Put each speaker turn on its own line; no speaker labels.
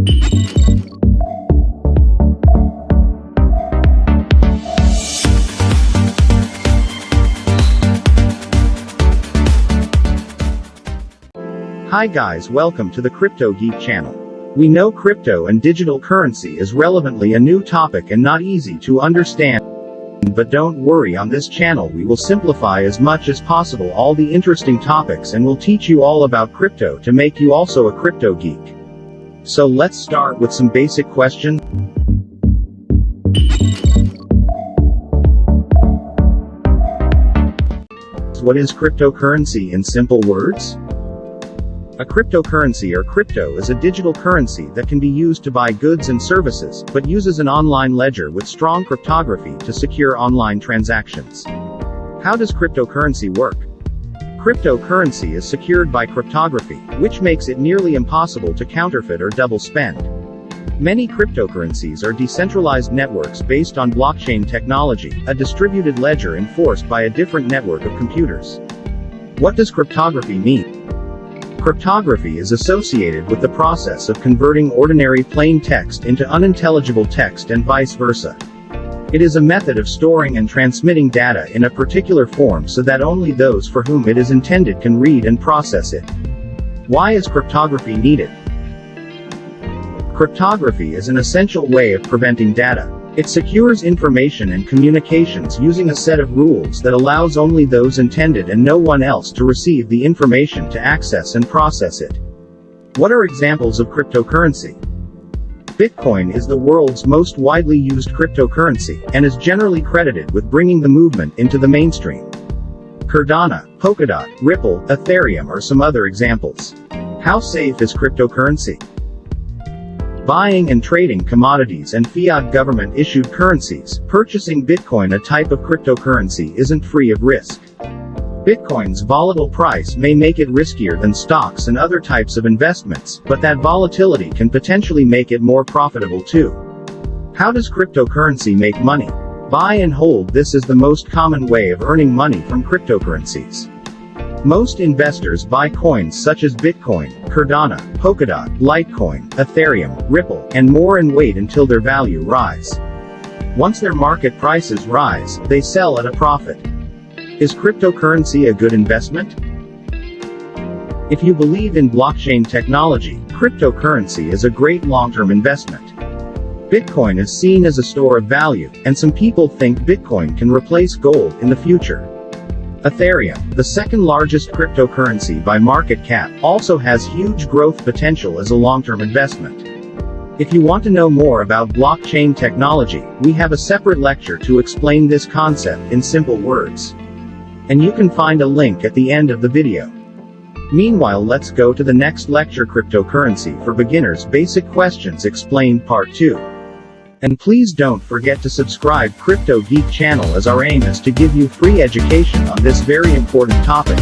Hi guys, welcome to the Crypto Geek channel. We know crypto and digital currency is relevantly a new topic and not easy to understand. But don't worry, on this channel we will simplify as much as possible all the interesting topics and will teach you all about crypto to make you also a crypto geek. So let's start with some basic questions. What is cryptocurrency in simple words? A cryptocurrency or crypto is a digital currency that can be used to buy goods and services, but uses an online ledger with strong cryptography to secure online transactions. How does cryptocurrency work? Cryptocurrency is secured by cryptography, which makes it nearly impossible to counterfeit or double spend. Many cryptocurrencies are decentralized networks based on blockchain technology, a distributed ledger enforced by a different network of computers. What does cryptography mean? Cryptography is associated with the process of converting ordinary plain text into unintelligible text and vice versa. It is a method of storing and transmitting data in a particular form so that only those for whom it is intended can read and process it. Why is cryptography needed? Cryptography is an essential way of preventing data. It secures information and communications using a set of rules that allows only those intended and no one else to receive the information to access and process it. What are examples of cryptocurrency? Bitcoin is the world's most widely used cryptocurrency, and is generally credited with bringing the movement into the mainstream. Cardano, Polkadot, Ripple, Ethereum are some other examples. How safe is cryptocurrency? Buying and trading commodities and fiat government-issued currencies, purchasing Bitcoin, a type of cryptocurrency, isn't free of risk. Bitcoin's volatile price may make it riskier than stocks and other types of investments, but that volatility can potentially make it more profitable too. How does cryptocurrency make money? Buy and hold. This is the most common way of earning money from cryptocurrencies. Most investors buy coins such as Bitcoin, Cardano, Polkadot, Litecoin, Ethereum, Ripple, and more and wait until their value rise. Once their market prices rise, they sell at a profit. Is cryptocurrency a good investment? If you believe in blockchain technology, cryptocurrency is a great long-term investment. Bitcoin is seen as a store of value, and some people think Bitcoin can replace gold in the future. Ethereum, the second largest cryptocurrency by market cap, also has huge growth potential as a long-term investment. If you want to know more about blockchain technology, we have a separate lecture to explain this concept in simple words. And you can find a link at the end of the video. Meanwhile, let's go to the next lecture, Cryptocurrency for Beginners, Basic Questions Explained Part 2. And please don't forget to subscribe Crypto Geek channel, as our aim is to give you free education on this very important topic.